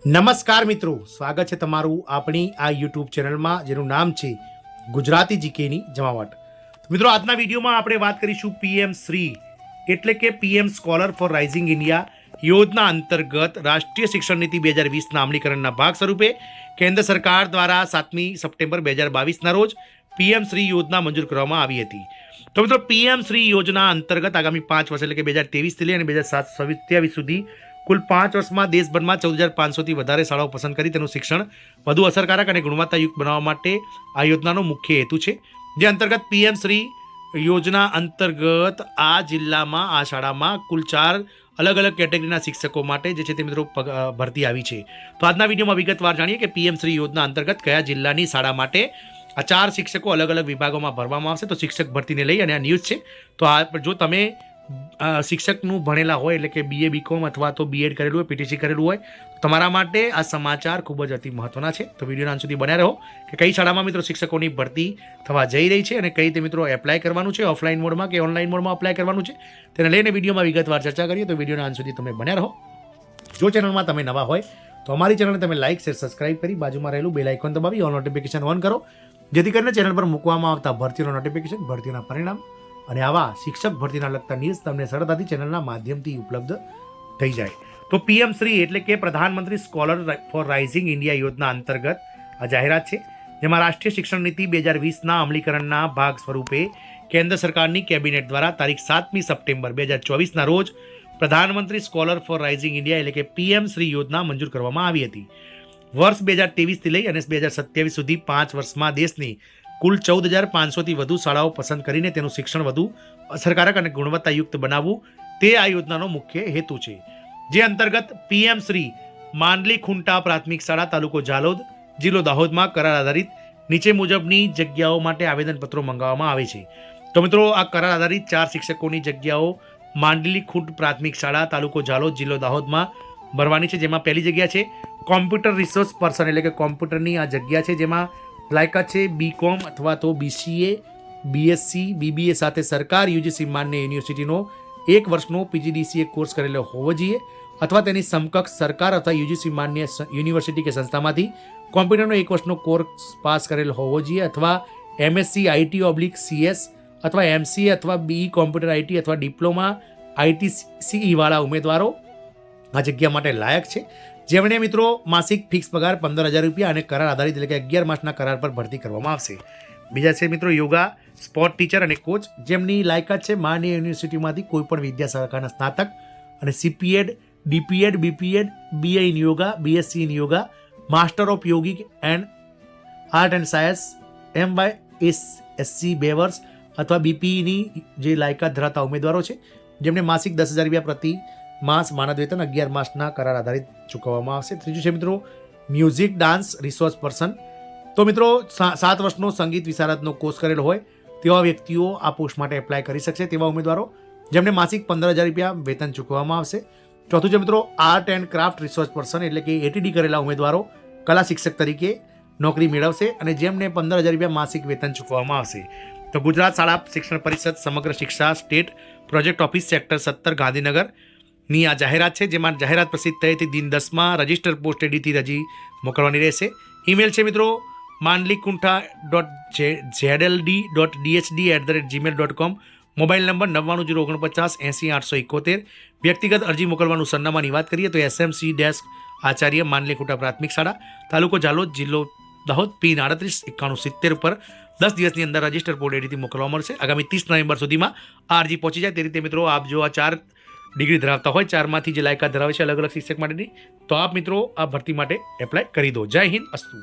નમસ્કાર મિત્રો, સ્વાગત છે તમારું આપણી આ યુટ્યુબ ચેનલમાં જેનું નામ છે ગુજરાતી જીકેની જમાવટ. મિત્રો, આજના વિડીયોમાં આપણે વાત કરીશું પીએમ શ્રી એટલે કે PM scholar for rising India યોજના અંતર્ગત રાષ્ટ્રીય શિક્ષણ નીતિ 2020ના અમલીકરણના ભાગ સ્વરૂપે કેન્દ્ર સરકાર દ્વારા 7મી સપ્ટેમ્બર 2022ના રોજ પીએમ શ્રી યોજના મંજૂર કરવામાં આવી હતી. તો મિત્રો, પીએમ શ્રી યોજના અંતર્ગત આગામી 5 વર્ષ એટલે કે 2023થી લઈ અને 2027 સુધી કુલ 5 વર્ષમાં દેશભરમાં 14,500થી વધારે શાળાઓ પસંદ કરી તેનું શિક્ષણ વધુ અસરકારક અને ગુણવત્તાયુક્ત બનાવવા માટે આ યોજનાનો મુખ્ય હેતુ છે. જે અંતર્ગત પીએમ શ્રી યોજના અંતર્ગત આ જિલ્લામાં આ શાળામાં કુલ 4 અલગ અલગ કેટેગરીના શિક્ષકો માટે જે છે તે મિત્રો ભરતી આવી છે. તો આજના વિડીયોમાં વિગતવાર જાણીએ કે પીએમ શ્રી યોજના અંતર્ગત કયા જિલ્લાની શાળા માટે આ 4 શિક્ષકો અલગ અલગ વિભાગોમાં ભરવામાં આવશે. તો શિક્ષક ભરતીને લઈ અને આ ન્યૂઝ છે. તો આ જો તમે શિક્ષકનું ભણેલા હોય એટલે કે BA BCom અથવા તો B.Ed કરેલું હોય, PTC કરેલું હોય, તો તમારા માટે આ સમાચાર ખૂબ જ અતિ મહત્વના છે. તો વિડીયોના અંત સુધી બન્યા રહો કે કઈ શાળામાં મિત્રો શિક્ષકોની ભરતી થવા જઈ રહી છે અને કઈ રીતે મિત્રો એપ્લાય કરવાનું છે, ઓફલાઈન મોડમાં કે ઓનલાઈન મોડમાં અપ્લાય કરવાનું છે, તેને લઈને વિડીયોમાં વિગતવાર ચર્ચા કરીએ. તો વિડીયોના અંત સુધી તમે બન્યા રહો. જો ચેનલમાં તમે નવા હોય તો અમારી ચેનલને તમે લાઇક, શેર, સબસ્ક્રાઇબ કરી બાજુમાં રહેલું બેલ આઇકોન દબાવી ઓલ નોટિફિકેશન ઓન કરો, જેથી કરીને ચેનલ પર મૂકવામાં આવતા ભરતીઓના નોટિફિકેશન, ભરતીઓના પરિણામ અને આવા શિક્ષક ભરતીના લગતા ન્યૂઝ તમને સરળતાથી ચેનલના માધ્યમથી ઉપલબ્ધ થઈ જાય. તો પીએમ શ્રી એટલે કે પ્રધાનમંત્રી સ્કોલર ફોર રાઇઝિંગ ઇન્ડિયા યોજના અંતર્ગત આ જાહેરાત છે, જેમાં રાષ્ટ્રીય શિક્ષણ નીતિ 2020ના અમલીકરણના ભાગ સ્વરૂપે કેન્દ્ર સરકારની કેબિનેટ દ્વારા તારીખ 7મી સપ્ટેમ્બર 2024ના રોજ પ્રધાનમંત્રી સ્કોલર ફોર રાઇઝિંગ ઇન્ડિયા એટલે કે પીએમ શ્રી યોજના મંજૂર કરવામાં આવી હતી. વર્ષ 2023થી લઈ અને 2027 સુધી 5 વર્ષમાં દેશની કુલ 14,500થી વધુ શાળાઓ પસંદ કરીને તેનું શિક્ષણ વધુ અસરકારક અને ગુણવત્તાયુક્ત બનાવવું તે આ યોજનાનો મુખ્ય હેતુ છે. જે અંતર્ગત પીએમ શ્રી માંડલી ખુંટા પ્રાથમિક શાળા તાલુકો ઝાલોદ જિલ્લો દાહોદમાં કરાર આધારિત નીચે મુજબની જગ્યાઓ માટે આવેદનપત્રો મંગાવવામાં આવે છે. તો મિત્રો, આ કરાર આધારિત 4 શિક્ષકોની જગ્યાઓ માંડલી ખુંટ પ્રાથમિક શાળા તાલુકો ઝાલોદ જિલ્લો દાહોદમાં ભરવાની છે. જેમાં પહેલી જગ્યા છે કોમ્પ્યુટર રિસોર્સ પર્સન એટલે કે કોમ્પ્યુટરની આ જગ્યા છે, જેમાં લાયકાત છે BCom અથવા તો BCA, BSc, BBA સાથે સરકાર UGC માન્ય યુનિવર્સિટીનો 1 વર્ષનો PGDCA કોર્સ કરેલો હોવો જોઈએ અથવા તેની સમકક્ષ સરકાર અથવા UGC માન્ય યુનિવર્સિટી કે સંસ્થામાંથી કોમ્પ્યુટરનો 1 વર્ષનો કોર્સ પાસ કરેલો હોવો જોઈએ અથવા MSc IT/CS અથવા MCA અથવા BE કોમ્પ્યુટર IT અથવા ડિપ્લોમા ITCE વાળા ઉમેદવારો આ જગ્યા માટે લાયક છે, જેમણે મિત્રો માસિક ફિક્સ પગાર 15,000 રૂપિયા અને કરાર આધારિત એટલે કે 11 માસના કરાર પર ભરતી કરવામાં આવશે. બીજા છે મિત્રો યોગા, સ્પોર્ટ ટીચર અને કોચ, જેમની લાયકાત છે માન્ય યુનિવર્સિટીમાંથી કોઈપણ વિદ્યા શાખાના સ્નાતક અને CPEd, DPEd, BPEd, BA in yoga, BSc in yoga, master of yogic and art and science, MYSc 2 વર્ષ અથવા BPEની જે લાયકાત ધરાવતા ઉમેદવારો છે, જેમને માસિક 10,000 રૂપિયા પ્રતિ માસ માનદ વેતન 11 માસના કરાર આધારિત ચૂકવવામાં આવશે. ત્રીજું છે મિત્રો મ્યુઝિક ડાન્સ રિસોર્સ પર્સન. તો મિત્રો 7 વર્ષનો સંગીત વિશારદનો કોર્સ કરેલો હોય તેવા વ્યક્તિઓ આ પોસ્ટ માટે એપ્લાય કરી શકશે, તેવા ઉમેદવારો જેમને માસિક 15,000 રૂપિયા વેતન ચૂકવવામાં આવશે. ચોથું છે મિત્રો art and craft resource person એટલે કે ATD કરેલા ઉમેદવારો કલા શિક્ષક તરીકે નોકરી મેળવશે અને જેમને 15,000 રૂપિયા માસિક વેતન ચૂકવવામાં આવશે. તો ગુજરાત શાળા શિક્ષણ પરિષદ સમગ્ર શિક્ષા state project office sector 17 Gandhinagar ની આ જાહેરાત છે, જેમાં જાહેરાત પ્રસિદ્ધ થઈ હતી દિન 10માં રજિસ્ટર પોસ્ટ ADથી રજી મોકલવાની રહેશે. ઈમેલ છે મિત્રો mandlikunta.zld.dhd@gmail.com, મોબાઈલ નંબર 990949807871. વ્યક્તિગત અરજી મોકલવાનું સરનામાની વાત કરીએ તો SMC ડેસ્ક આચાર્ય માંડલી ખુંટા પ્રાથમિક શાળા તાલુકો ઝાલોદ જિલ્લો દાહોદ PIN 389170 પર 10 દિવસની અંદર રજિસ્ટર પોસ્ટ ADથી મોકલવા મળશે. આગામી 30 નવેમ્બર સુધીમાં આ અરજી પહોંચી જાય તે રીતે મિત્રો આપ જો આ 4 ડિગ્રી ધરાવતા હોય, 4માંથી જે લાયકાત ધરાવે છે અલગ અલગ શિક્ષક માટેની, તો આપ મિત્રો આ ભરતી માટે એપ્લાય કરી દો. જય હિન્દ, અસ્તુ.